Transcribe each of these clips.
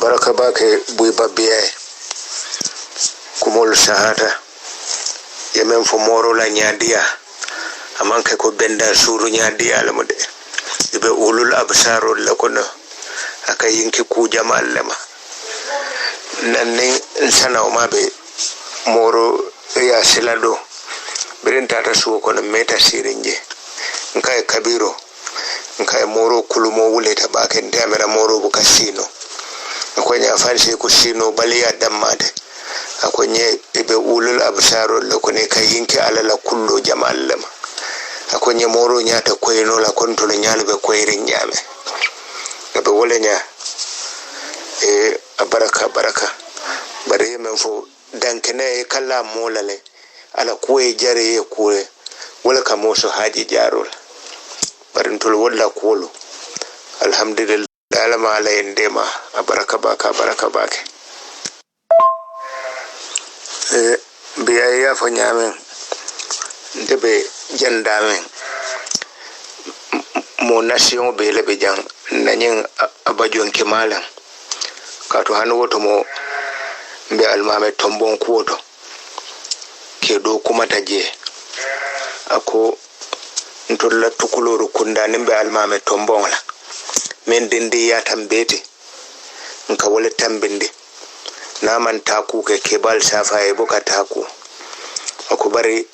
baraka bake buy babbiye kumol sahata yemen fo moro la nyadiya amanke ko benda suru nyadiya la mode ibe ulul absarul la kono aka yinki ku jamal lema nanni sana o mabe moro ya silado birinta ta su kono meta sirinje nkai kabiro nkai moro kulumo wuleta baken damera moro bu kasino akonya fansi ku sino baliya dammade akonye ibe ulul absarul la kone kay yinki alala kullo jamal lema akonye moro nyata koyno la kontolo nyalbe koyrin nyame be wolenya baraka bare men fo dankene kala molale ala kuwe jare ye kuwe wala kamoso haji jarol barintol wala kulo alhamdulillah alama ala endema baraka bake biya ya fo nyame ndebe jandamen mo nation be lebe jang nanyin abajon kemalan kato hanu woto mo mbe almame tombon kuoto ke do kuma taje ako ntolla tukuloro kunda nimbe almame tombon la men dindi ya tambete nka wala tambinde naman taku ke kebal safa e boka taku ako bari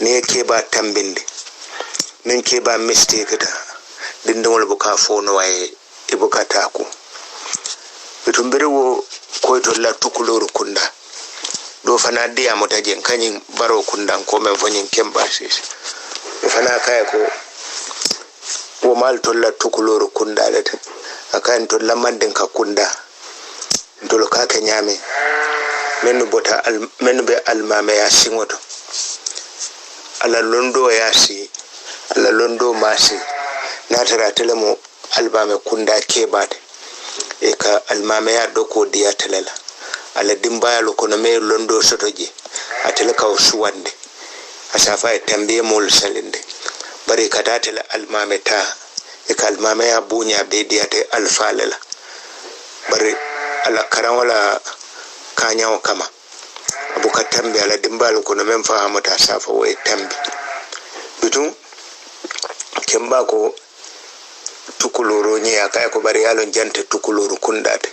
ne keba tambinde nin keba mistake ta dindingol boka fono waye e boka taku bitumbere wo ko to la tukuloro kunda do fana dia motaje kanyin baro kunda ko men fonyin kemba sis e fana kay ko wo mal to la tukuloro kunda lata akan to lamandin ka kunda dolo ka ka nyame menu bota menu be almame ya singoto ala londo yasi ala londo masi natara telemo albame kunda kebade e ka almame ya doko diya telala ala dimbaya lokono me londo sotoje atele ka usuwande asafa e tambe mol salinde bari katatela almame ta e ka almame ya bunya be diya te alfalala bari ala karan wala kanyawo kama abuka tambe ala dimbalo kono men fahamata safa way tambe bitun kemba ko tukuloro ni akay ko bari yalon jante tukuloro kundade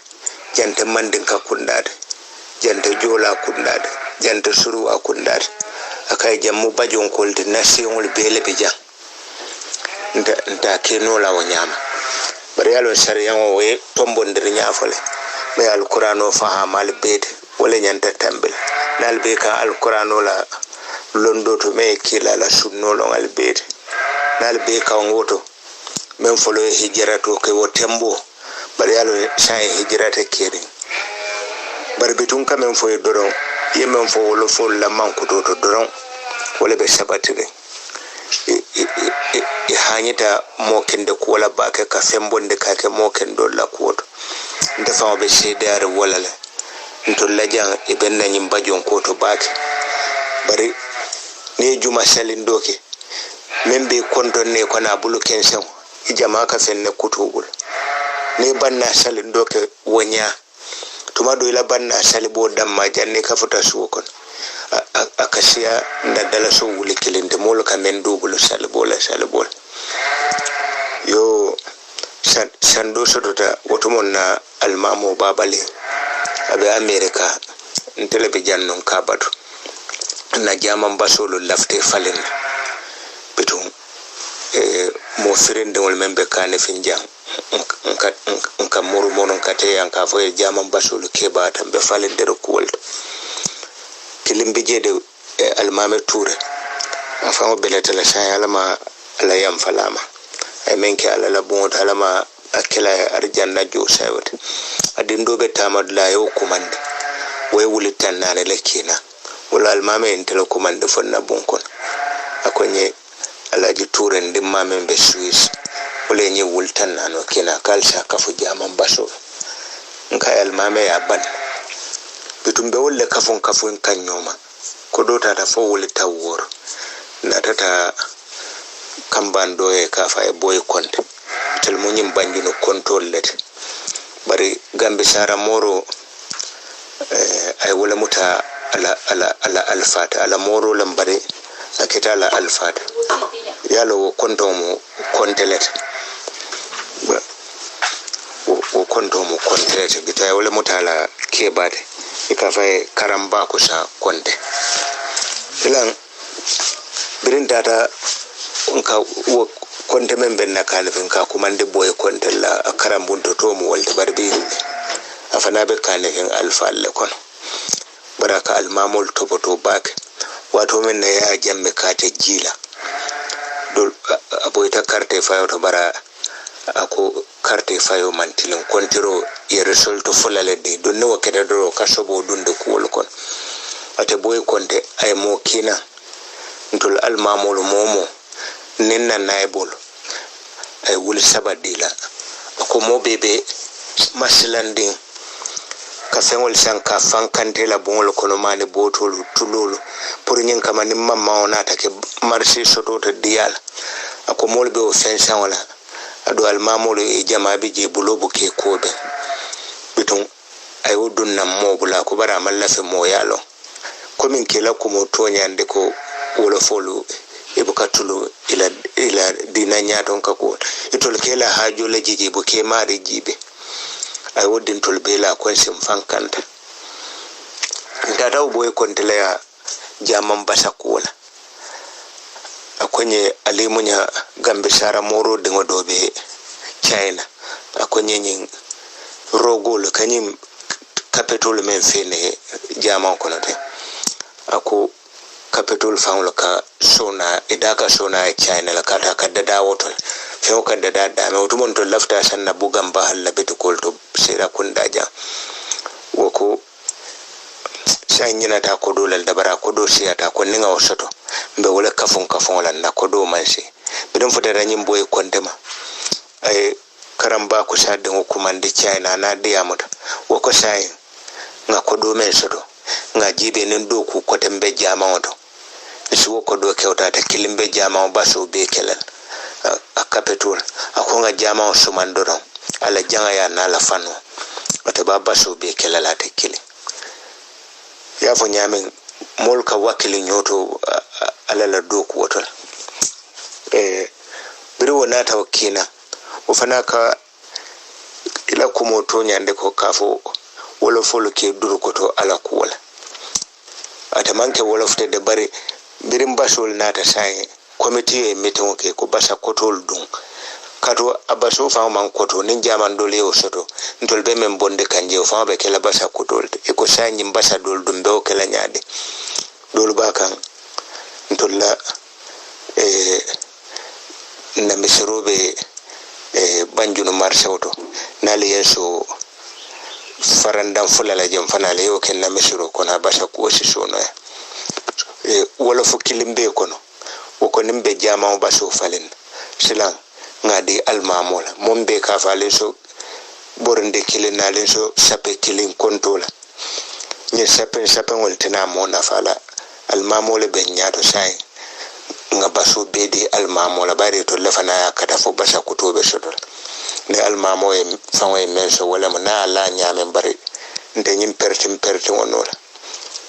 jante mandinka kundade jante jola kundade jante suruwa kundade akay jammu bajon kolde nasionol bele bija nda keno la wonyama bari yalon sariyan we tombondir nyafale be alqur'ano fahamal bede wala nyanta tambel nal be ka alqur'ano la londo to me kila la sunno lo ngal bede nal be ka ngoto men folo hijrato ke wo tembo bari yalo sai hijrata kere bari bitun ka men fo doron yemen fo wolo fo la manku to doron wala be sabatire e hanyita mokende ko wala baka ka fembonde ka ke mokendo la koto ndefa be sedare wala la nto lajan e benna nyim bajon ko to baki bari ne juma salin doke membe konton ne kona bulu kensen ijama ka fenne kutugul ne banna salin doke wonya tuma do ila banna salibo damma janne ka futa suwokon akasiya ndadala so wuli kilinde mol ka men dubulu salibola yo sando sotota wotumon na almamo babale abe america ntele be jannon kabatu na jaman basolo lafte falen bitum mo firende wol membe kane finjam nka muru monon kate yanka fo jaman basolo keba tambe falen de rokol kilimbe jede almame toure afamo beletala sa alama ala yam falama ay menke ala la bon alama akela arjanna jo sayote adindo be tamad la yo kumande way wulitan nane lekina wala almame entelo kumande fonna bonkon akonye alaji toure ndimame be Swiss wala nyi wultan nano kina kalsa kafu jaman baso nka almame ya ban bitumbe wolle kafun kanyoma ko dota ta fo wulita wor na tata kambando e kafa e boy konte tel munyim banjuno control let bari gambe sara moro ay wala muta ala alfata ala moro lambare akita ala alfata yalo konto mo kontelet o konto mo kontelet gita wala muta ala kebade ika fay karamba ko sa konte ilan birin data nka wo konte men benna kanifin ka kumande boy konte la karambunto to mo walta barbi afana be kanifin alfa le kono baraka almamul topoto bak wato men ne ya jamme kate jila dol aboyta carte fayo to bara ako carte fayo mantilin kontiro e result fulale de don no kede do kasobo dunde kuwol kon ate boy konte ay mo kina ndol almamul momo nenna naybol ay wul sabadila ko mo bebe maslanding ka fengol sanka fankante la bongol kono mani botol tululu pour nyin kama ni mamma onata ke marché soto to dial ako mol be o fensan wala ado al mamolo e jamabi je bulobu ke kobe biton ay wodun nam mobula ko bara malla fe mo yalo ko min kela ko mo tonyande ko wala folu e bukatulu ila dina nyaton ka ko itol kela hajo la jiji bu ke mari jibe ay woddin tol bela ko sim fankanta ngadaw boy kontele ya jaman basakola akonye alimunya gambe sara moro de ngodobe China akonye nyin rogol kanyim capital men fene jaman kono te ako capital fawlo ka sona idaka sona e China la kata kadada wotol few kadada dame otumon to lafta sanna bugam ba halla betu kolto sera kundaja woko sanyina ta ko dolal dabara ko do siyata ko ninga osoto mbe wala kafon lan na ko do mansi bidon fota ranyim boy kondema ay karamba ko sadde hukumande China na de amuta woko say nga ko do men soto nga jibe nen do ku ko tembe jama oto isuwo ko do kewta ta kilimbe jama baso be kelal a capital akonga jama o sumandoro ala janga ya na la fano ate baba so be kelala te kili ya fo nyamen molka wakili nyoto ala la doku wotol biro nata wakina ufana ka ila kumoto nyande ko kafo wolo folo ke duru koto ala kuwala ate manke wolo fte de bari birim basol nata sai committee e meeting ke ko basa kotol dun kato abaso fa man koto nin jaman dole o soto ntol be men bonde kanje o fa be kala basa kotol e ko sanyi basa dol dum be o kala nyaade dol bakan ntolla na misrobe banjuno marché oto nali yeso farandan fulala jam fanale o ken na misro kona basa ko si sono wala fo kilimbe kono woko nimbe jama o baso falen silang ngadi almamola mombe ka fale so bornde kilina len so sape kilin kontola ni sape woltina mona fala almamola ben nyato sai nga baso bedi almamola bare to lefana ya kata fo basa kutobe sodol ne almamo e fanwo e menso wala na la nyamen bare nde nyim perti wonola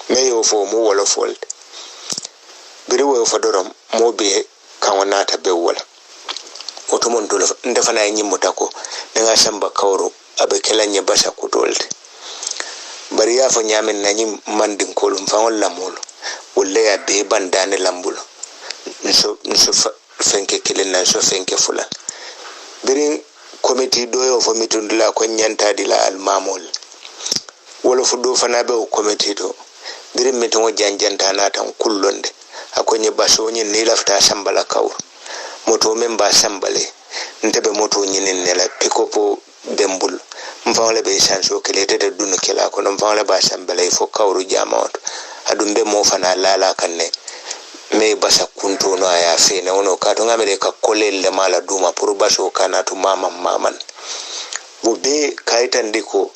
me yo fo mo wala folte biri wo fa dorom mo be kan wonata be wala otomon dole ndefana nyimuta ko nga samba kawro abe kelanye basa ku dolte bari ya fo nyamen nanyim mandin kolum fa wala molo wala ya be bandane lambulo nso fenke kilena so fenke fula biri committee doyo fo mitundula ko nyanta dila al mamol wala fu do fana be o committee do biri meto janjanta na tan kullonde akonye baso nyi ni lafta sambala kawro moto memba sambale ntebe moto nyi nela pikopo dembul mfawle be sanso kelete de dunu kela ko mfawle ba sambale fo kawro jamaoto adumbe mo fana lala kanne me basa kunto no aya fene wono ka to ngamere ka kolelle mala duma pour baso kana to maman bube kaitan diko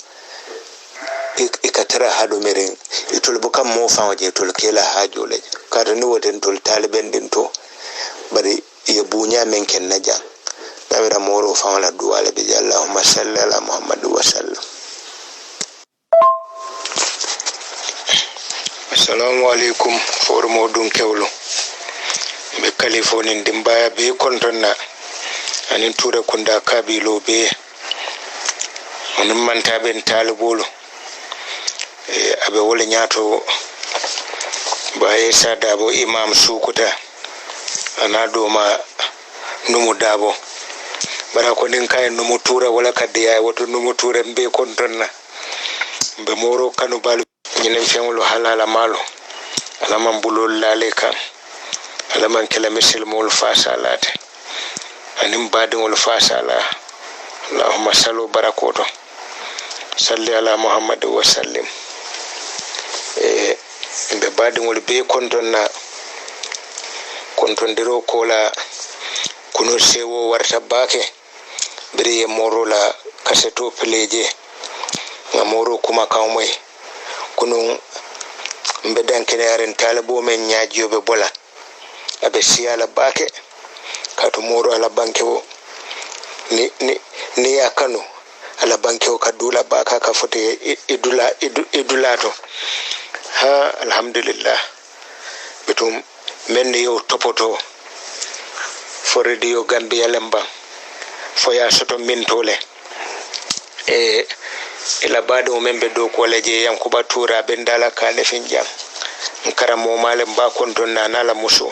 ikatara hado meren itol bukam mo fawaje tol kela hajole ka to ni woten tol taliben din to bari ye bunya men ken naja dawira moro fawala duwale bi Allahumma salli ala Muhammad wa sallam Assalamu alaikum formo dun kewlo be kalifonin dimbaya be kontonna anin tura kunda kabilo be onin manta ben talibolo abe wole nyato baye sadabo imam sukuta anado ma numu dabo bara ko nin kay numu tura wala kadde yaay woto numu tura be kontonna be moro kanu balu ñinen fengolo halala malo alaman bulol lale kan alaman kala misil mol fasalate anim badingol fasala allahumma sallu barakoto salli ala muhammad wa sallim be badingol be kontondiro kola kuno sewo warta bake biri moro la kaseto peleje ngamoro kuma kawmoy kunun mbedan kenaren talabo men nyaajiyobe bola abe siyala bake kato moro ala bankewo ni yakano ala bankewo kadula baka ka fote idulato ha alhamdulillah betum men yo topoto for radio Gambia lemba fo ya soto mintole ila bado membe do ko leje yankuba tura bendala kane finjam karamo malem ba konton na nala muso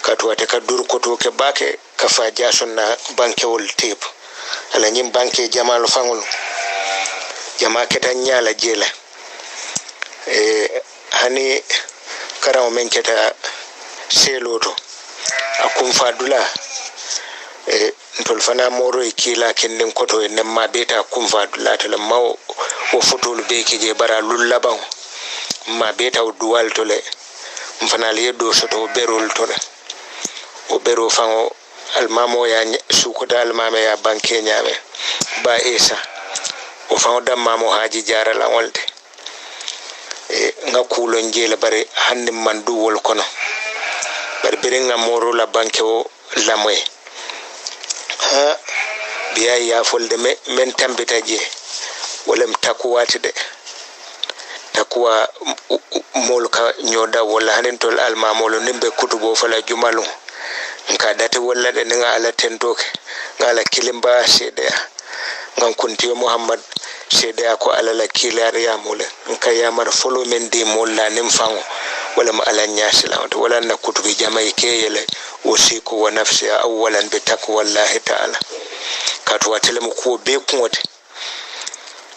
katu wate ka dur ko to ke bake ka fa jason na banke wol tip ala nyim banke jamal fangul jama keta nyala jela hani karamo men keta seloto akum fadula ntol fana moro e kila kenden koto e nemma beta kumfa latala maw o fotol be kije bara lullaban ma beta o duwal tole mfana le do soto berol tole o bero fango almamo ya suko dal mama ya banke nyame ba esa o fango dam mamo haji jara la wolde nga kulo njele bare hande man duwol kono bare bere nga moro la banke o lamoy ha biya ya folde men tambita je wolem takuwati de takuwa molka nyoda wala hanen tol almamolo nimbe kutubo fala jumalu nka date wala de nga ala tentoke ngala kilimba sede ngan kunti muhammad sede ko ala la kilar ya mule nka ya mar folo men de molla nim fango wala ma ala nyasila wala na kutubi jamai keyele wasiku wa nafsi awalan bi taqwallahi ta'ala katu watele mu ko be kunwote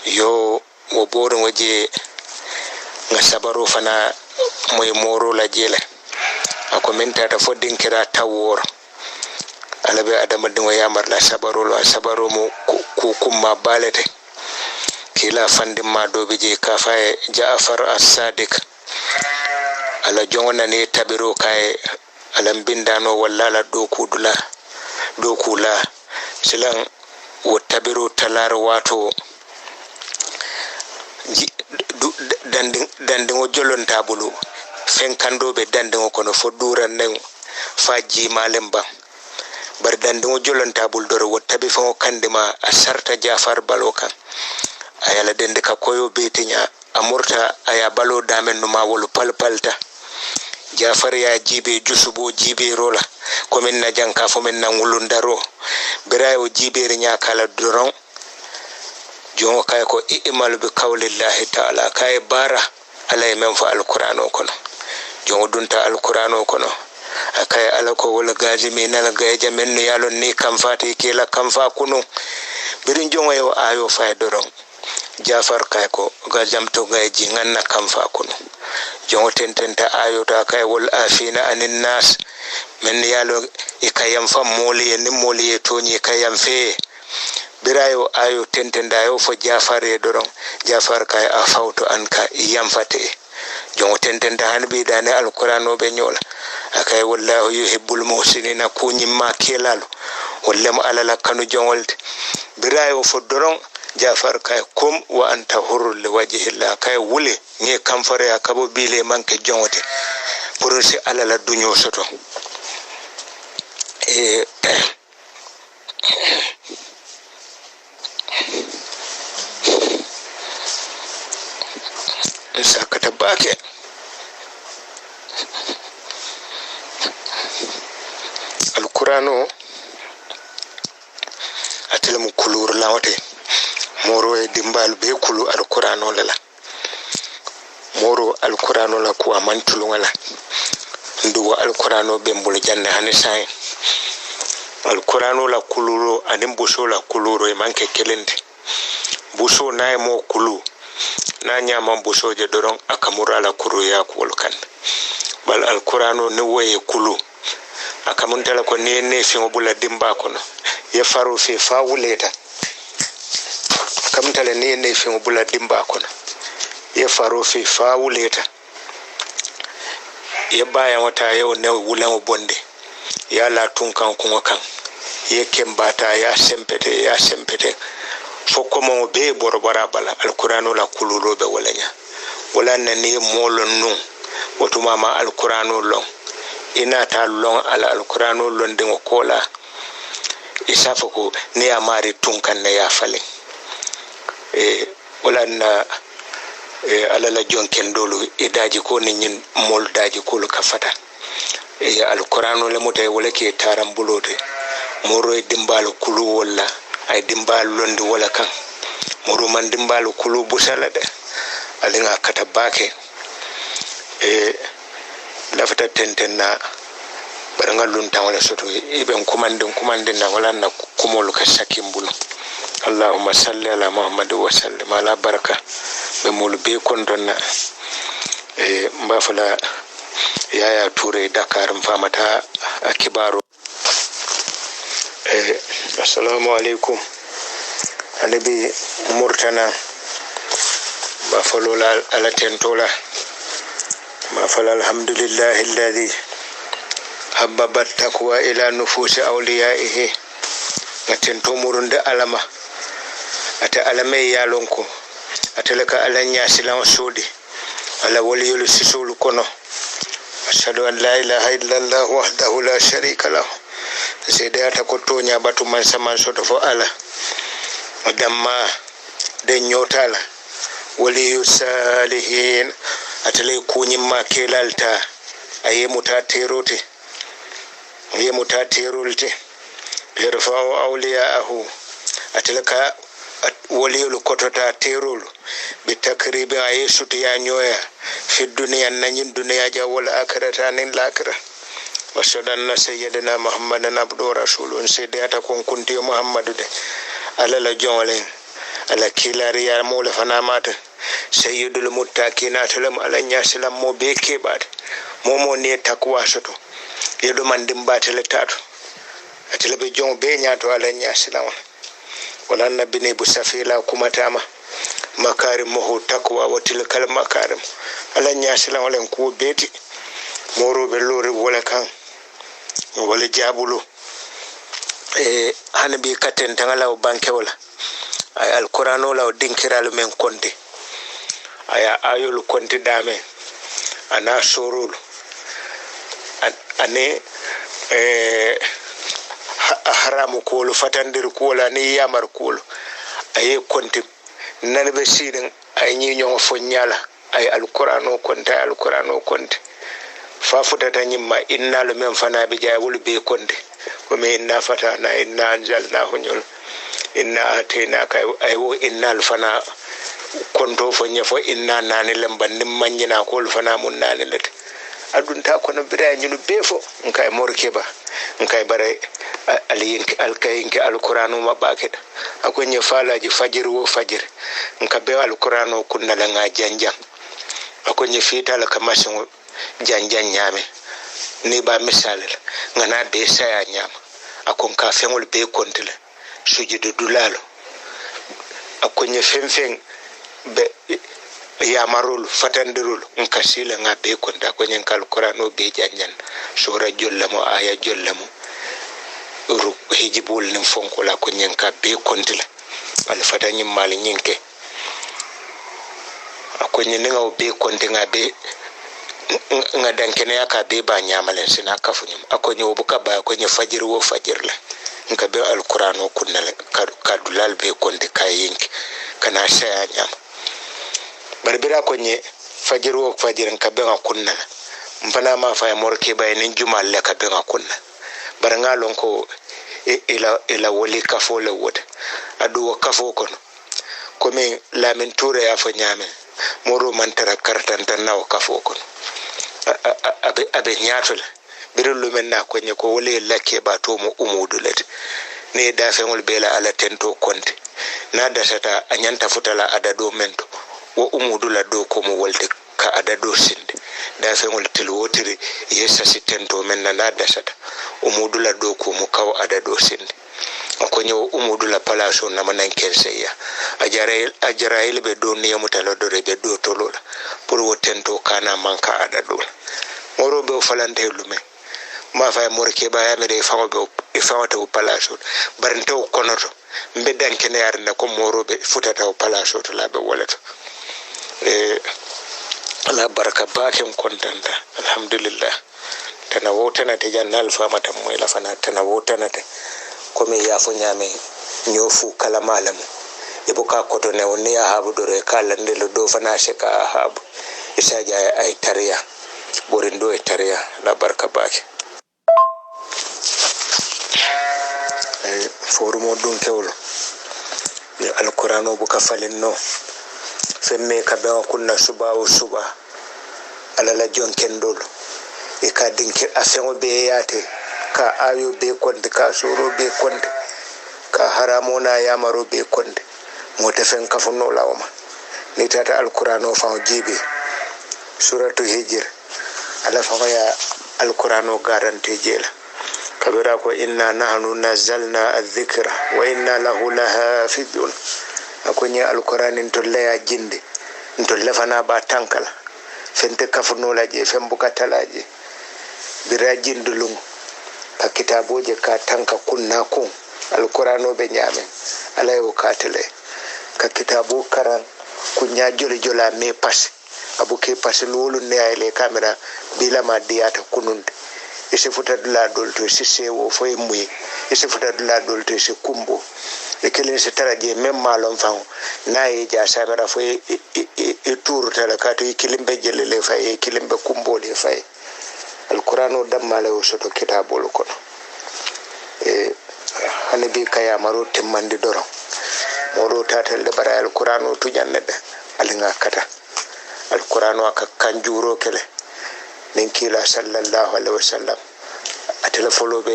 yo wo boron waje nga sabaro fana moy moro la jele ako menta ta fodin kira tawor alabe adama dingo yamar la sabaro mu ku kuma balete kila fandim ma dobe je kafaye Jaafar as-Sadiq ala jongona ne tabiro kay alam bindano wallala dokula silan wo tabiro talar wato dandingo jolon tabulu fen kandobe dandingo kono fo duran nen faji malemba bar dandingo jolon tabul doro wo tabi fo kandima asarta Jafar balokan ayala dende ka koyo betinya amurta aya balo damen no ma wolu palpalta Jafar ya jibe jusubo jibe rola ko men na janka fo men na ngulundaro birayo jibe nya kala doron jongo kay ko imal bi qawlillahi ta'ala kay bara alay men fa alqur'ano kono jongo dunta alqur'ano kono akay alako wala gaji me nala gaje men no yalon ni kam fati kila kam fa kunu birin jongo yo ayo fa doron Jafar kay ko gajam to gaji nganna kam fa kunu jongo tententa ayo ta kay wal afina anin nas men yalo e kayam fam moli ni moli to ni kayam fe birayo ayo tentenda yo fo Jafar e doron Jafar kay afauto anka yamfate jongo tententa hanbi dane alqur'ano be nyola akay wallahu yuhibbul muhsinina kunyimma kelalo wallama alala kanu jongolde birayo fo doron Jafar kay kum wa anta hurul li wajhillah kay wuli ngi kamfare akabo bile manke jongote pour si alala dunyo soto sakata bake alqur'ano atelem kulur lawte moro e dimbal be kulu alqur'ano lala moro alqur'ano la ko amantulu ngala ndu alqur'ano be mbul janne hanisay alqur'ano la kuluro anim buso la kuluro e manke kelende buso nay mo kulu na nyama buso je doron akamura la kuru ya kulkan bal alqur'ano ne woye kulu akamuntala ko ne fi ngobula dimba kono ye faru fi fawuleta akamutala ne fi ngobula dimba kono ye faru fi fawuleta ye baya wata yau ne wulan bonde ya la tunkan kuma kan ye kembata ya sempete fokko mo be borbara bala alqur'ano la kuluro be walanya wala ne molon nun woto mama alqur'ano long ina ta long ala alqur'ano long de kola isafa ko ne amari tunkan ne ya fale wala na ala la jonken dolu idaji ko ni nyin mol daji ko ka fata alqur'ano le mutay wala ke taram bulode moro e dimbalo kulu wala ay dimbal londi wala kan moro man dimbalo kulu busala de alinga kata bake lafata tentenna baranga lunta wala soto iben kumande na wala na kumolu ka sakimbulu allahumma salli ala muhammad wa sallim ala baraka be mulu be kondonna mbafala yaya ture dakar mfamata akibaro assalamu alaikum anabi murtana bafalo la ala tentola bafala alhamdulillah alladhi habbaba taqwa ila nufusi awliyaihi atento murunda alama ata alame yalonko ateleka alanya silan sodi ala waliyul sisul kono ashhadu an la ilaha illallah wahdahu la sharika lahu sedata ko tonya batu man saman soto fo ala damma de nyotala wali salihin atale kunyi makelalta aye mutaterote yarfa'u awliya'ahu atalaka waliyul kotota terol bi takribi ayesu ya nyoya fi dunya nanyin dunya ja wal akhirata nin lakira wasadanna sayyidina muhammadan abdu rasulun sayyidata kon kunti muhammadu de alala jonlen ala kilari ya mola fana mata sayyidul muttaqina talam alanya salam mo be kebat momo ne takwa soto yedo man dimbatele tatu atele be jon be nyato alanya salam wala nabi ne busafila kuma tama makarim mo takwa wa tilkal makarim alanya salam wala ko beti moro be lore wala kan wala jabulu hanabi katen tangala banke wala ay alqur'ano law dinkiral men konde aya ayul konde dame ana sorul ane haramu ko fatandir ko la ni yamar ko ay konde nanbe sidin ay ñi ñoo fo ñala ay alqur'ano konde fa futata nyimma innal men fana be jaawul be konde ko me inna fatana inna anzalna hunyul inna atayna ka aywo innal fana konto fo nyefo inna nani lemban nim manjina ko fana mun nani let adun ta ko no bira nyulu befo nkay morkeba nkay bare aliyinki alkayinki alqur'anu mabake akonye falaji fajir wo fajir nka be alqur'anu kunna la nga janjang akonye fitala kamasin janjan nyame ni ba misale ngana be saya nyama akon ka fengol be kontile sujudu dulalo akonye femfeng be ya marul fatandirul nka sila nga be konta akonye kal qur'ano be janjan sura jollamo aya jollamo ru hijibul nim fonko la akonye ka be kontile al fatanyi mal nyinke akonye nga be konti nga be nga dankene yaka be ba nyamalen sina kafunyum akonye obuka ba akonye fajir wo fajir la nka be alqur'ano kunnale kadulal be konde kayinki kana saya nyam barbira akonye fajir wo fajir nka be nga kunnala mpana ma fa morke bay nin jumal le ka be nga kunna baranga lon ko ila wali kafo le wote adu kafo kono komi lamin ture ya fo nyame moro mantara kartanta nawo kafo kono abe nyatole birulu men na ko nyako wali lakke ba to mo umudulet ne da fengol bela ala tento konte na dasata anyanta futala adado mento wo umudula do ko mo wolde ka adado sinde da fengol tel wotiri yesa sitento men na dasata umudula do ko mo kaw adado sinde ko nyo umudula palaso na manan kenseya ajarail be do ne mutalo do rebe do tolola pour wotento kana manka adado moro be falante lume ma fa morke ba ya mere fa go e fawata o palaso barante o konoto mbeddan kene yar na ko morobe futata o palaso to labe walato ala baraka bakem kontanta alhamdulillah tana wotana te jannal famata moy la fana tana wotana te komi ya fo nyame nyofu kala malamu e boka koto ne woni ya habu dore kala ndelo do fana sheka habu isaja ay tariya borindo e tariya la baraka bake forumo dun kewlo ni alqur'ano buka falinno femme ka be kunna suba o suba ala la jonken dol e ka dinki afengo be yate ka ayo be konde ka soro be konde ka haramona yamaro be konde mota fen kafuno lawma ni tata alqur'ano fa jibe suratu hijr ala fa ya alqur'ano garante jela kabira ko inna nahnu nazzalna adh-dhikra wa inna lahu lahafidun akonya alqur'anin to laya jinde to lefana ba tankala fente kafuno laje fembuka talaje bira jindulum ka kitaboje ka tanka kunna kun alqur'ano be nyame alay o katale ka kitabo karan kunya jole jola me pass abuke pass lolu ne ay camera bila ma diata kununde ese futadula dolto ese sewo fo emuye ese futadula dolto ese kumbo e kelen se taraje même malon fan na e ja samara fo e tour tala kato e kilimbe jelele fa e kilimbe kumbo le fa alqur'ano dammale o soto kitabol kono e hanabi kaya maro timmande doro moro tatal de bara alqur'ano to jannede alinga kata alqur'ano aka kanjuro kele nin kila sallallahu alaihi wasallam atela folobe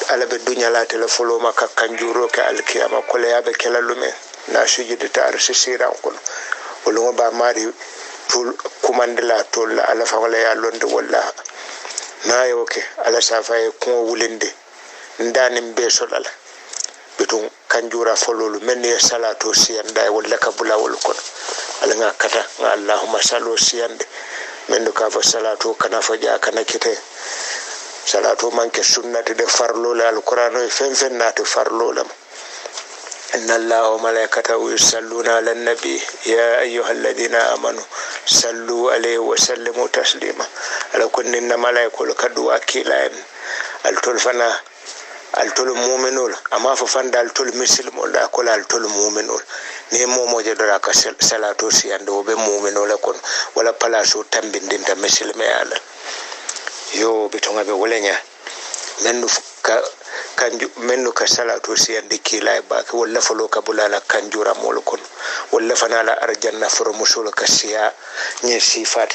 alabe dunya la tela folo maka kanjuro ka alkiyama kole yabe kelalume na sujudi ta arsisiran kono wolo ba mari tul kumandela tol ala fa wala ya londe walla na yoke ala safa e ko wulinde ndanim be solala bitun kanjura fololu menni salatu siyanda walla kabula wol kono ala nga kata nga allahumma sallu siyande mendo ka fa salatu kana faja kana kite salatu manke sunnati de farlo la alqur'ano fen nati farlo lam inna allaha wa malaikatahu yusalluna ala nabi ya ayyuhalladhina amanu sallu alayhi wa sallimu taslima ala kunni malaikul kadu akilan altul fana altul mu'minul ama fa fanda altul muslimul da kula altul mu'minul ne momoje dora ka salatu siyando be mu'minul kon wala palaso tambindinta muslime ala yo bitonga be wolenya mennu ka salatu siyande kila ba ka wala falo ka bulala kanjura mol kon wala fana la arjanna foro musul ka siya ni sifat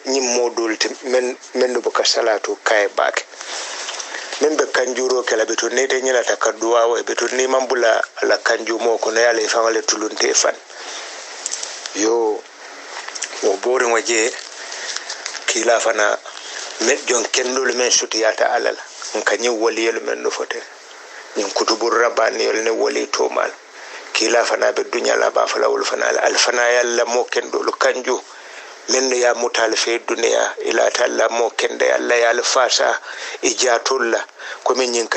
ni modul mennu ka salatu kay baake men be kanjuro kala beto nete nyala takadduwa wa beto ni mambula la kanjumo ko na yale fangale tulunte fan yo mo bore waje kila fana med jon kendol men sutiyata alal kanyi waliyel men no fote nyin kutubur rabbani yel ne wali to mal kila fana be dunya la ba fala wol fana al fana yalla mo kendol kanju men ya mutal fe dunya ila talla mo kende alla ya al fasa ijatulla ko men nyin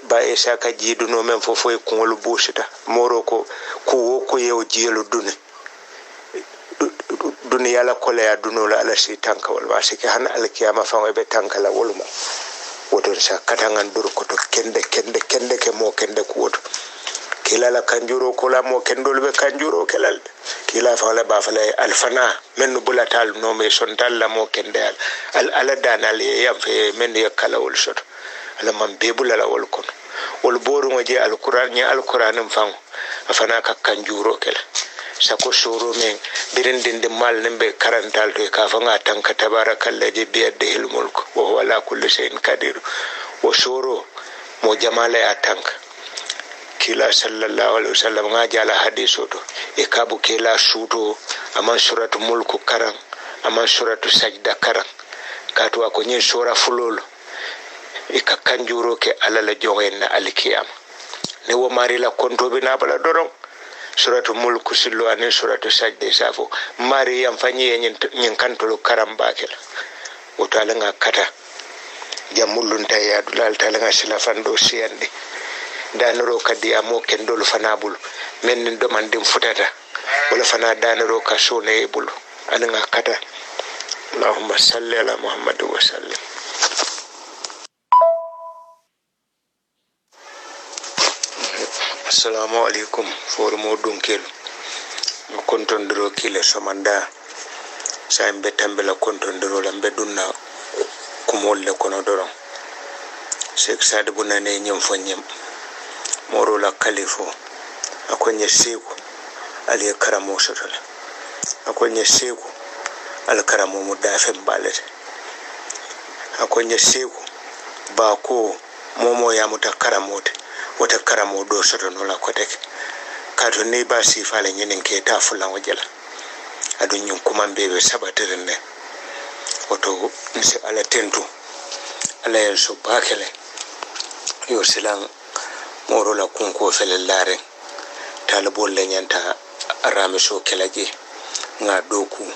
ba e saka jidu no men fofo e kongol busita moroko ko yew jiyelo dunya la kole ya duno la ala si tanka wal wasike han al kiyama fa be tanka la woluma woto sa katangan dur ko to kende ke mo kende ko woto kila la kanjuro ko la mo kendol be kanjuro kelal kila fa la ba fa la alfana men bulatal no me son dalla mo kende al ala danal yam fe men yakala wol sot ala man bebula la wol kono wol boru ngoje alquran nya alquran fam afana ka kanjuro kala sako soro men birindinde mal nembe karantal to ka fanga tanka tabarakallahi bi yadil mulk wa huwa ala kulli shay'in qadir wo soro mo jamala ya tanka kila sallallahu alaihi wasallam ngajala hadiso to e kabu kila suto aman suratu mulku karan aman suratu sajda karan katu ako nyin sura fulolo e ka kanjuro ke alala jongen na alkiyama ne wo mari la konto be na bala doron suratu mulku sillo anin suratu sajda safo mari yam fanyi nyin kantolo karam bakel o talanga kata jamullun tay adulal talanga silafando siyande danoro kadi amo kendol fanabul men do man dim futata wala fana danoro ka sone bulu ananga kata allahumma salli ala muhammad wa sallim. Assalamu alaikum for mo dunkel mo kontondiro kile somanda sa mbe tambela kontondiro la mbe dunna kumolle kono doron Sheikh Saad Bunane nyam fanyam moro la kalifo akonye siku ali karamo sotala akonye siku al karamo mudafe mbalete akonye siku bako momo ya mutakaramote wata karamo do soto no la koteke kato ne ba si fale nyinin ke ta fulan wajala adun nyun kuma bebe sabatirin ne wato nse ala tentu ala yansu bakele yo silan moro la kunko fele lare talibol le nyanta ramiso kelaje nga doku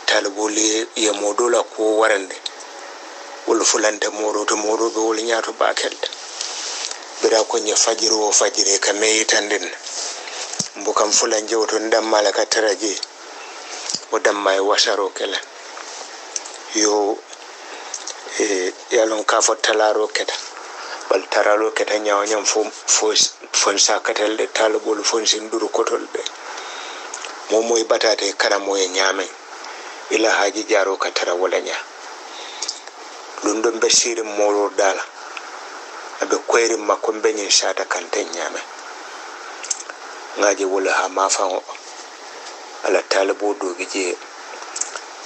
talibol ye modola ko warande wol fulante moro to moro be wol nyaato bakel bira ko nya fajiro fajire ka meyitandin mbukam fulan jewto ndam malaka taraje o damma e wasaro kala yo yalon ka fotalaro keta bal taralo keta nyaaw nyam fon sakatel de talibol fon sinduru kotol de momoy batate karamo e nyame ila haji jaro ka tara wala nya lundum be sirim moro dala abe kweri makombe nyin shata kanten nyame ngaje wala ha mafa ala talibo dogije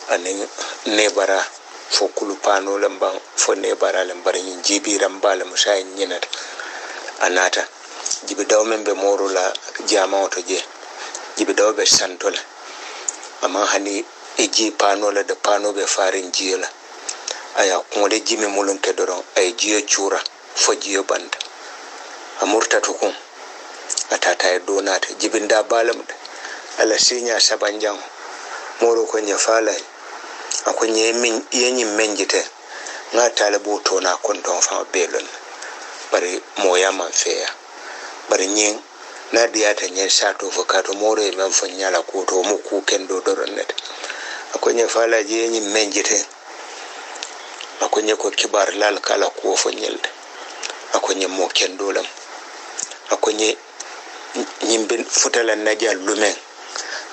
anin nebara fo kulupano lamban fo nebara lambar nyin jibiram bala musayin nyinata anata jibi dawmen be moro la jama to je jibi dawbe santola amma hani eji pano la de pano be farin jiyala aya kunde jimi mulun ke doron ay jiyo chura fo jiyo banda amurta tukun atata e donata jibinda balam ala sinya sabanjang moro ko nya fala akonye min yenyi menjite nga talabo to na konton fa belon bari moya man feya bari nyin na diata nyen sato vokato moro e men fo nyala ko to mu ku kendo doron net akonye fala je yenyi menjite akonye ko kibar lal kala ko fo nyelde akonye mo kendolam akonye nyimbin futala najal lumen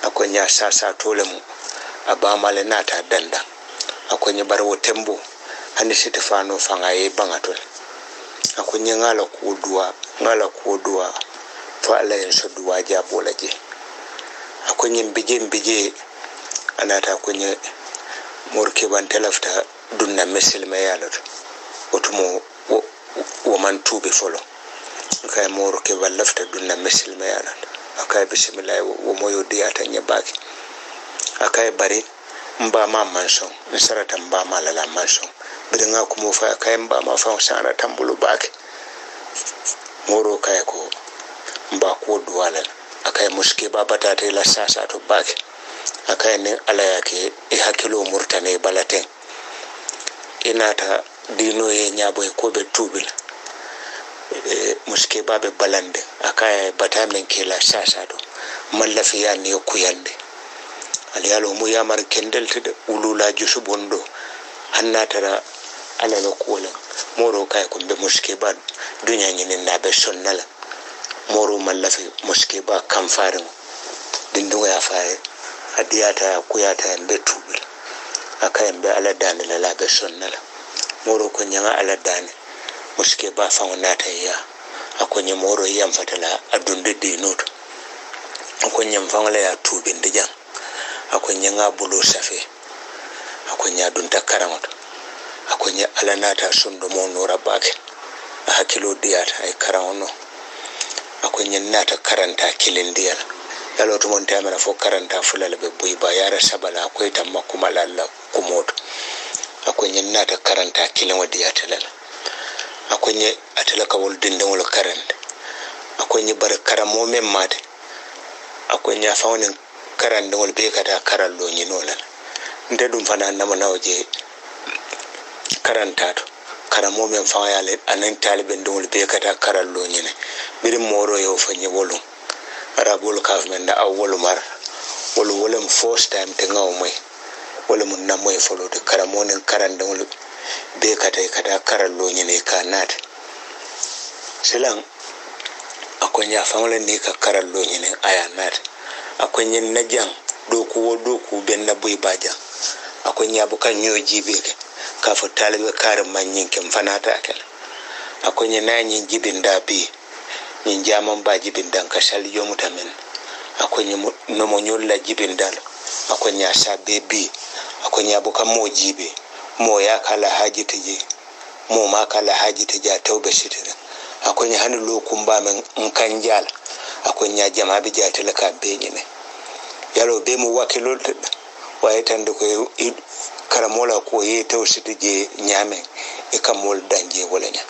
akonya sasa tolemu abamale nata danda akonye barwo tembo hani sitifano fangaye bangatol akonye ngala kudua to ala yenso duwa jabolaje akonye mbije anata akonye morke ban telafta dunna mesil mayalot otumo wo man tubi folo kay moro ke wallafta dunna mesil mayalot akay bismillah wo moyo diata nyabaki akay bari mba ma manson sarata mba ma la manson biringa ko mo fa akay mba ma fa sara tambulu baki moro kay ko mba ko duwala akay muske babata te la sasa to baki akay ne ala yake e hakilo murtane balaten inata dino ye nyabo ko be tubil muske babe balande akaya batamen kila sasa do mallafi ya ne kuyande aliyalo mu ya mar kendel tede ulula jusu bondo hannatara ala lo kola moro kay ko be muske ba dunya nyinin na be sonnala moro mallafi muske ba kamfarin dindu ya faye adiyata kuyata be tubil akay be ala danila la be sonnala moro ko nyanga ala dane muske ba fa nata ya akonye moro yam fatala adunde dinuto akonye mfangala ya tubinde jang akonye nga bulu safe akonye adunta karamoto akonye ala nata sundo mo nora bake hakilo diata ay karamono akonye nata karanta kilindiyal yalo to mon tamara fo karanta fulala be buy ba yara sabala ko tamma kuma lalla kumoto akonye nata karanta kilin wadiyata lala akonye atalaka wol dindin wol karanta akonye bar karamo men mate akonye fawnin karanda wol be kata karallo nyino lala nde dum fana nama nawje karanta to karamo men fawale anan talibe ndol be kata karallo nyine birim moro yo fanye wolum arabul kaf men da awwal mar wolum first time te ngaw moy wala mun na moy folo de karamo nen karanda wol be kata karallo nyine ka nat selang akonya fawle ni ka karallo nyine aya nat akonye najang doku benna buy baja akonya bukan nyoji beke ka fo talibe kar manyin kem fanata akal akonye nanyi jibinda bi nyin jaman ba jibindan ka sal yomutamen akonye no mo nyolla jibindal akonya sabe bi akonya bukan mo jibe mo ya kala haji tije mo ma kala haji tije tawbe sitira akonya hanu lokum ba men kanjal akonya jama bi jatala ka benyine yalo be mu wakilol waye tande ko karamola ko ye tawsiti je nyame e kamol danje wolenya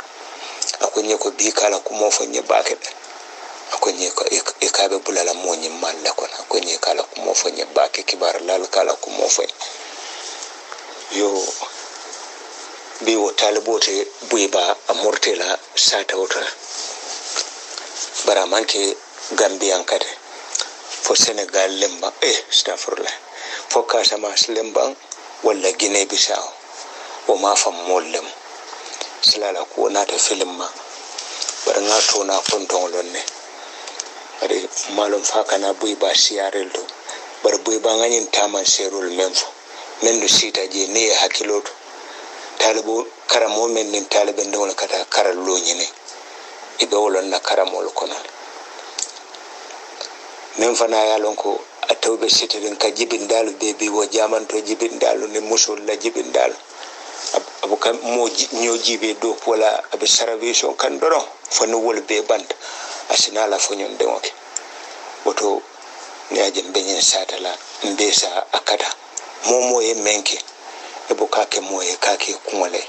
akonye ko bi kala ko mo fanye baake akonye ko e kabe bulala monyi malla ko akonye kala ko mo fanye baake kibar lal kala ko mo fanye yo bi wo talibote buiba amortela sata wotona bara manke gambian kade fo Senegal lemba astaghfirullah fo Casamance lemba wala Guinea Bissau o ma fam mollem silala ko nata film ma bar nga to na fonton lonne ari malum fakana buy ba siarel do bar buy ba nganin taman serul memfo men do sita je ne hakiloto talibo karamo men nin talibe ndol kata karal loñine ibe wolon na karamol kono men fana yalon ko atawbe sitirin ka jibindalu bebi wo jamanto jibindalu ne musul la jibindalu abuka mo nyojibe do wala abe saravation kan doro fanu wol be band asinala fonyon de woke woto nyaje benyen satala mbesa akata momo ye menke ebuka ke moye kake kumole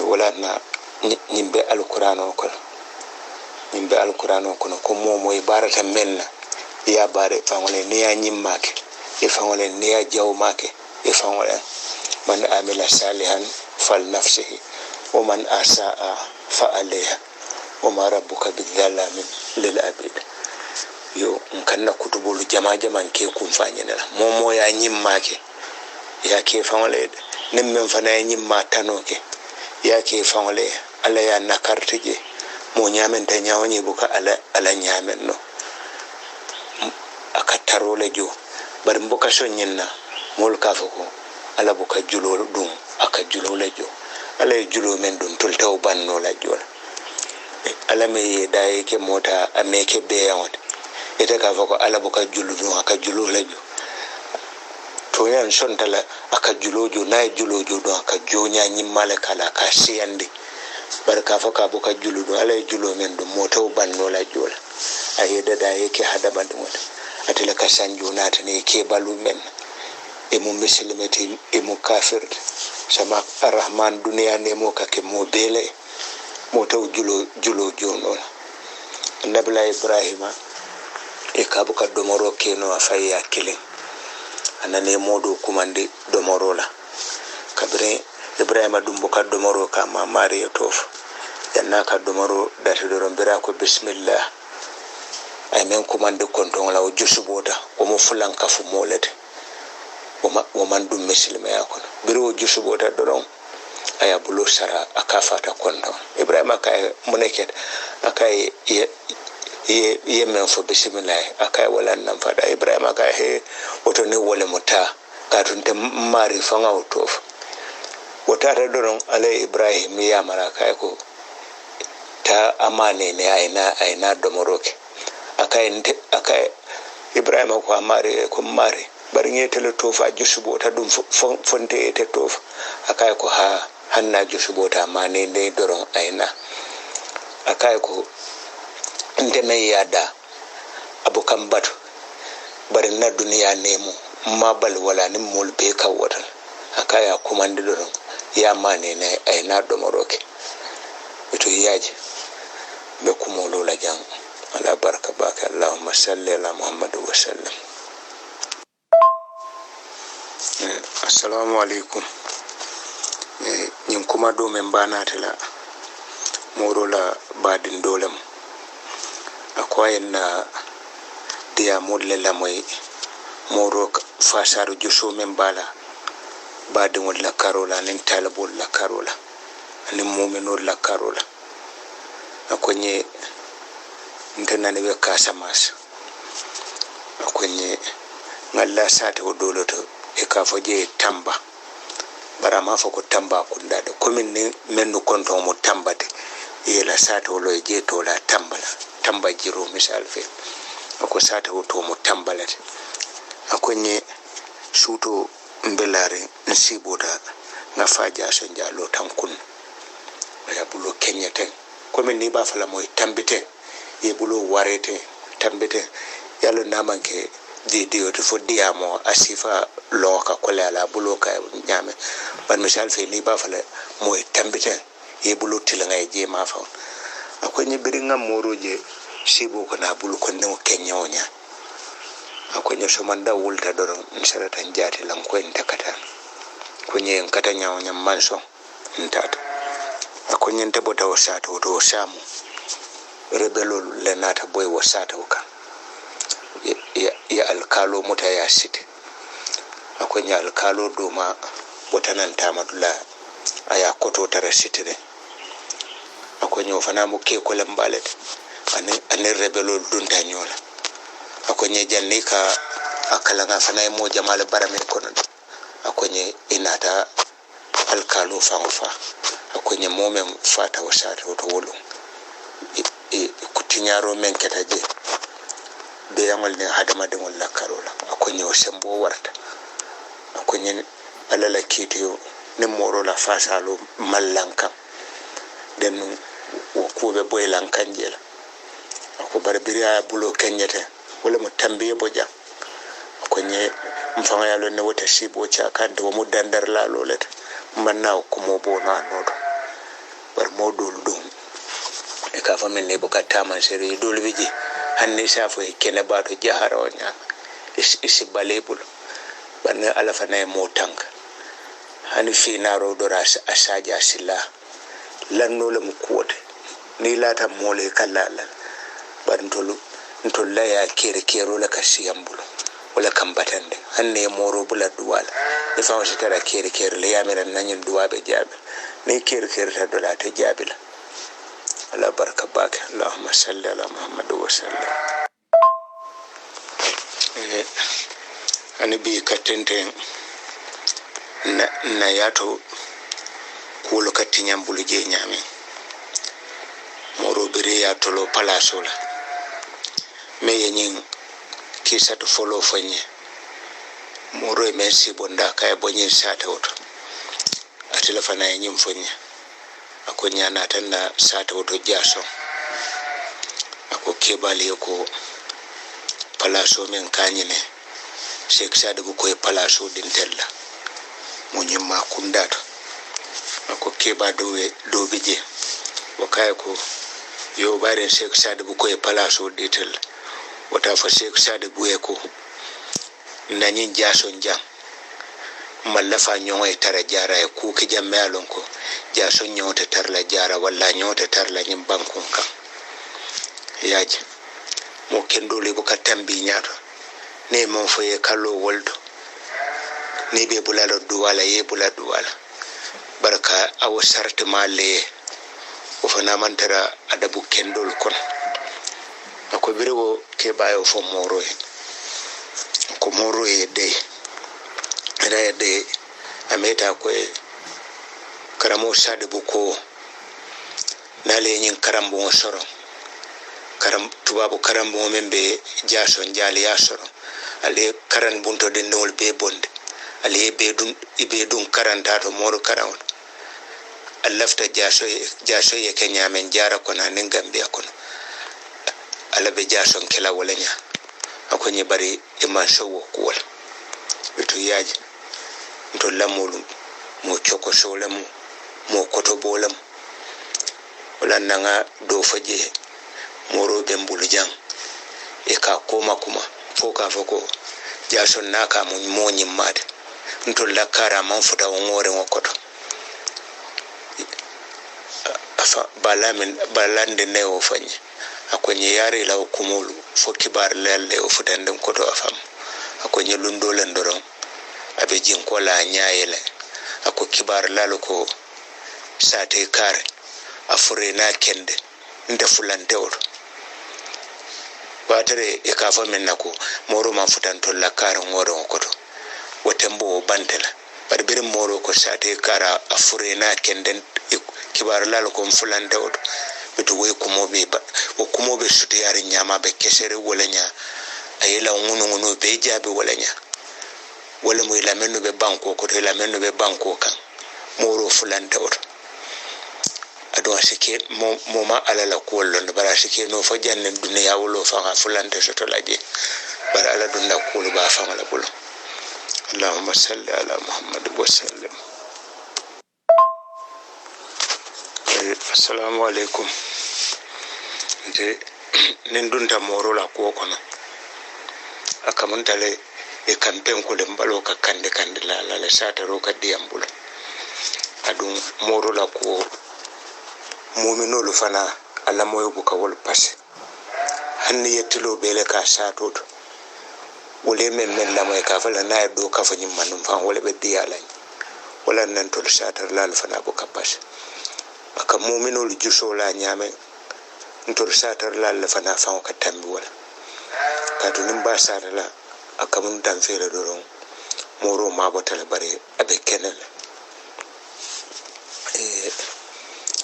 wala na nyimbe alqur'ano kono ko momo e barata menna ya bare fangole ne ya nyimmake e fangole ne ya jawmake e fangole man amila salihan fal nafsihi wa man asaa fa alayha wa ma rabbuka bidhallamin lil abid yo nkanna kutubulu jama ke kun fanyina momo ya nyimmake ya ke fangole nem fana ya nyimma tanoke ya ke fangole ala ya nakartije mo nyamen ta nyawani buka ala nyamen no akataro lejo bar mboka sonyinna mol kafako ala buka julo dum aka julo lejo ala julo men dum tultaw banno la jola ala me dai ke mota ameke be yawat ita kafako ala buka julo dum aka julo lejo to yan sontala aka julojo na julojo do aka jonya nyimmale kala ka siyande barka faka buka juludo ala julo men dum motaw banno la jola ayeda da yake hadaba dum atela ka sanjo nata ne ke balu men e mo muslimati e mo kafir sama arrahman duniya ne mo ka ke mo bele motaw julo jono nabila ibrahima e ka buka domoro keno afaya kilin anane modo kumande domoro la kabre ibrahima dum buka domoro ka ma mariya tof yanna ka domoro dati doron bira ko bismillah ay men kumande konton la o jusubota o mo fulan ka fu molete o man dum muslima yakon biro jusubota doron aya bulo sara akafata konton ibrahima ka muneket akay ye men fo bismillah akay wala nan fada ibrahima ka he oto ne wole muta ka tunte mari fanga otof wotata doron alai ibrahim ya mara kai ko ta amane ne aina domoroke akai ibrahim ko amare ko mare bari ngetele tofa jusubo ta dum fonte ete tofa akai ko ha hanna jusubo ta amane ne doron aina akai ko ndeme yada abukan batu bari na duniya nemo mabal wala ni mulbe kawatan akaya kumandi doron ya mane ne aina domoroke ito yaji be kumolo la jang ala baraka baka allahumma salli ala muhammad wa sallam. Assalamu alaikum. Nyin kuma do men bana tala moro la badin dolem akwayen na dia modle la moy moro fasaru juso men bala badin wala karola nin talabul la karola nin mu'minul la karola akonye ntana ne be kasamas akonye ngalla sata o doloto e ka foje tamba bara ma foko tamba kunda de komin ne mennu konto mo tambate yela sata o lo je to la tamba jiro misal fe ako sata o to mo tambalate akonye suto mbelare nsiboda na faja so njalo tankun ya bulo kenyete komin ni ba fala moy tambite ye bulo warete tambite yalo namanke video to fodiamo asifa loka kola la bulo ka nyame ban misal fe ni ba fala moy tambite ye bulo tilanga je ma fa akonye biringa moroje sibo ko na bulo ko no kenyonya akonye so manda wulta doron nsarata njati lan ko entakata konye nkata nyawonya manso ntata akonye ntebota wasata to samu rebelo lenata boy wasata uka ya alkalo mota ya site akonye alkalo doma botanan tamadula aya koto tara site ne akonye ofana mu ke ko lambalet ane rebelo dunta nyola akonye jannika akalanga fana mo jamal barame kono akonye inata alkalo fanfa akonye momen fata wasata to wolo kutinyaro men ketaje be yamal ne hadama de wala karola akonye o sembo warta akonye alala kitiyo ne moro la fasalo mallanka den ko be boylan kanjela ko barbiriya bulo kenyete wala mo tambiye boja akonye mfanga yalo ne wota sibo cha kande wo mudandar la lolet manna ko mo bona nodo bar mo dum e ka famen ne bukata man sere dol biji hanne safo e kene bato jahara onya isi balebul banne ala fana mo tank hani fi naro doras asaja silla lanno le mu kuwote ni lata mole kallala bar ntolla ya kero la kasiyambulo wala kambatande hanne moro bula duwala e fa wasi tara kere le yamira nanyin duwabe jabe ne kere ta dola ta jabila ala baraka baka allahumma salli ala muhammad wa sallam. Ani bi katente na yato kulo katinyambulu je nyame moro bere ya tolo palaso la me yenyin kisa to follow fanye moro e mensi bonda kay bonyin sata auto atila fana yenyin fanye akonya na tanna sata auto jaso ako kebali ko palaso men kanyine seksa de ko e palaso dintella munyin ma kundato ako keba do bije wakay ko yo bare seksa de ko e palaso dintella wata fa seksa de buye ko nanyin jaso njam mallafa nyongo tara jara e ku ke jamme alon ko jaso nyote tarla jara walla nyote tarla nyim bankon kan yaji mo kendo le buka tambi nyato ne mon fo e kallo woldo ne be bulalo duwala ye bulado duwala barka aw sarte male o fana mantara adabu kendol kon ko birewo ke bayo fo moro e ko moro e de ameta ko karamo sade buko nale nyin karambo soro tubabu karambo membe jason jali ya soro ale karan bunto de nol be bonde ale be dun karanta to moro karawon allafta jaso ye kenya men jara kono nin gambia kono ala be jason kila walanya akonye bari iman sowo kuwal bitu yaji to lamolu mo choko solem mo koto bolam wala nanga do faje moro be mbulu jang e ka koma kuma foka foko jason naka mo monyi made to lakara man futa ngore ngokoto afa balande ne o fanye akonye yare la kumulu fo kibar lelle o futande koto afam akonye lundo lendoron abe jin ko la nyaayele ako kibar lalo ko sate kare afure na kende nda fulante o batere e ka fa men nako moro man futanto la kare ngore ngokoto wotembo bantela bari birin moro ko sate kara afure na kende kibar lalo ko fulante o bitu way kumobe suti yari nyama be kesere wolanya ayela ngunu be jabe wolanya wala mo ila menno be banko ko ila menno be banko kan moro fulante o ado asike mo ma alala ko wollon bara asike no fa janne duniya wolo fa fulante soto laje bara ala dunna ko ba fa ngala bulu allahumma salli ala muhammad wa sallim. Assalamu alaikum. De nin dunta moro la ko kono akamuntale e kampen ko lembalo ka kande la sata ro ka diambulo adun moro la ko mu'mino lu fana alla moyo bu ka wol passe hanni yettilo bele ka sato to wole men la moy ka fala na do ka fanyi manum fa wole be dialañ wala nan to sata la fana bu ka passe aka mu'mino lu juso la nyame ntor satar la fana fa ka tambi wala kadu nimba sata la aka mun dan fere doron moro ma botale bare abe kenel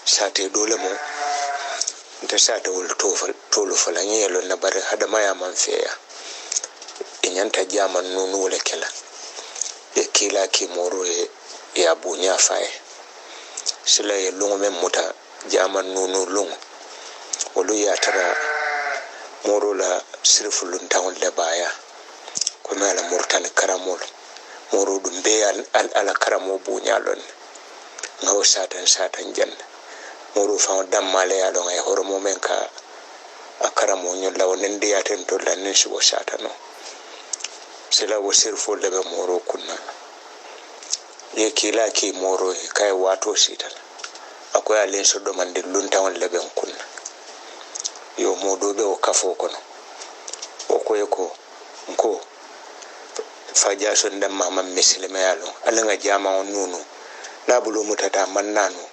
sate dole mo nta sata wol tolu fala nyelo na bare hada maya man feya inyanta jaman nunu wala kala e kila ki moro ya bunya fae sila ye lungu men muta jaman nunu lungu wolu ya tara moro la sirfulun tawon da baya kuma ala murtan karamol moro dum be ala karamo bunya lon ngaw satan janna moro fa dammale ya lon ay horomo men ka akaramo nyol law nen de yaten to lan nen sibo satano sila wo sirful da be moro kunna ye kila ki moro kai wato sitan akoy alen so do man de luntawon lebe kunna yo modo be o kafo kono o ko nko faja so ndam mama misilme yalo alanga jama on nunu nabulo mutata mannano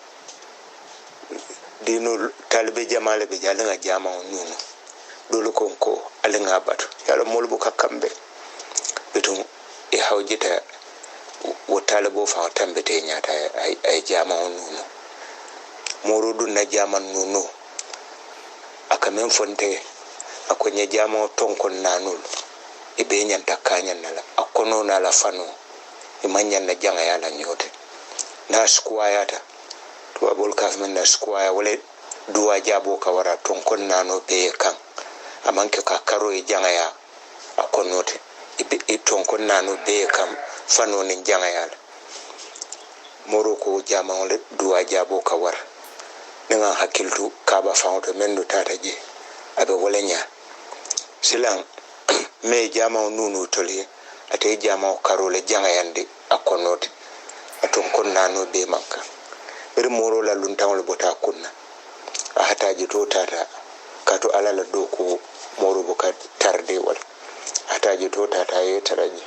dino talbe jamale be jalanga jama on nunu dole konko alanga batu yalo molbu kakambe betum e hawjita wo talbo fa tambete nyata ay jama on nunu morudu na jama nunu akamen fonte akonye jama tonkon nanul ibe nyanta kanyan nala akono na la fano imanyan na janga yala nyote na squayata to abol kafmen na squaya wala duwa jabo ka wara tonkon nano be kan amanke ka karo e janga ya akonote ibe tonkon nano be kan fano ni janga yala moroko jama wala duwa jabo ka wara nga hakiltu kaba fawto mendo tata je abe wolenya silan me jama nunu toli ate jama karole janga yande akonote aton konnano be manka ber moro la luntawol bota kunna a hataji to tata kato alala do ko moro boka tarde wal hataji to tata ye taraji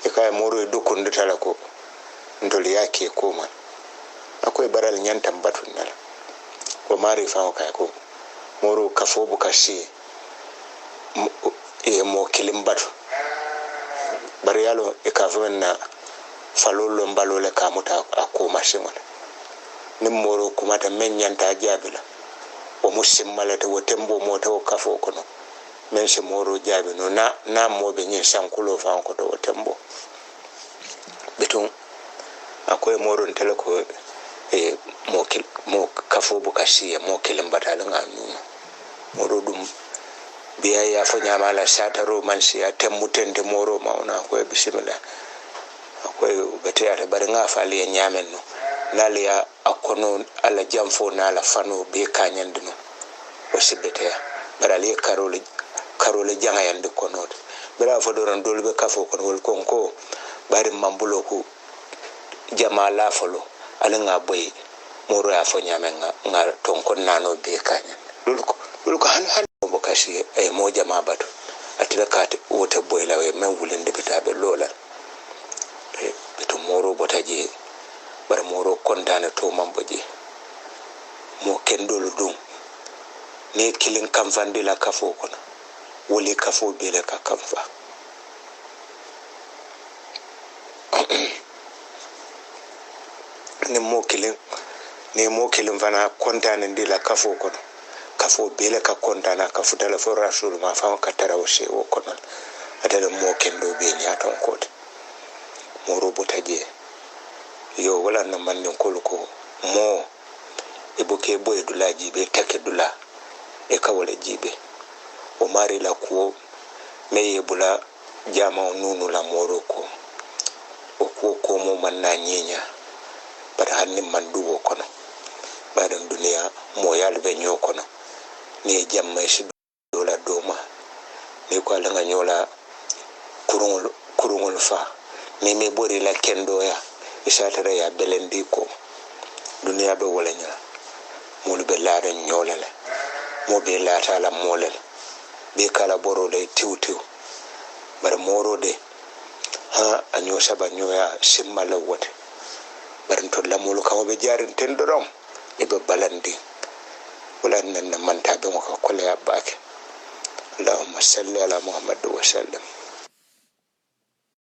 e kay moro e dokunde tala ko ndoli yake ko man akoy baral nyantam batun nala ko mari fa ka ko moro kafo buka shi e mo kilimbatu bari yalo e ka venna falolo mbalo le kamuta ako mashimon ni moro kuma ta men nyanta jabila o musimmala to wotembo mota o kafo kono men se moro jabi no na mobe nyi sankulo fa ko to wotembo betun akoy moro ntele ko mo kafo bu kasiya mo kilim batala nganu moro dum biya ya fo nyama la sataro man siya temmutende moro mauna ko bismillah akoy bete ata bari nga fa le nyamen no nali ya akono ala jamfo nala fano be kanyande no o sibbete bara le karole janga yande kono bara fo doran dolbe kafo kono wol konko bari mambulo ko jama la folo ala nga boy moro ya fo nyamen nga ton kon nano be kanyande dul ko han bo kasi ay mo jama batu atira kat wote boy lawe men wulinde bitabe lola beto moro botaje bar moro kontane to mamboje mo kendol dum ne kilin kamfandi la kafo kono woli kafo bele ka kamfa ne mo kilin fana kontane ndi la kafo kono kafo bele ka kontana ka futala fo rasul ma fa ka tarawo se wo kono adala mo kendo be nyaton kote moro botaje yo wala na mandin koluko mo ibuke boy dula jibe take dula e kawale jibe o mari la ko meye bula jama nunu la moro ko o ko mo manna nyenya bara hanni manduwo kono badan duniya mo yalbe nyokono ni jamma shi dola doma ni ko ala nga nyola kurungol fa ni me bori la kendo ya isatara ya belendi ko duniya be wolanya mulu be laare nyolale mo be laata la molale be kala boro le tiwtiw bar moro de ha anyo saba nyoya simmala wote bar to la mulu kamo be jarin tendorom e be balandi wala nan manta be mo ko le abake allahumma salli ala muhammad wa sallam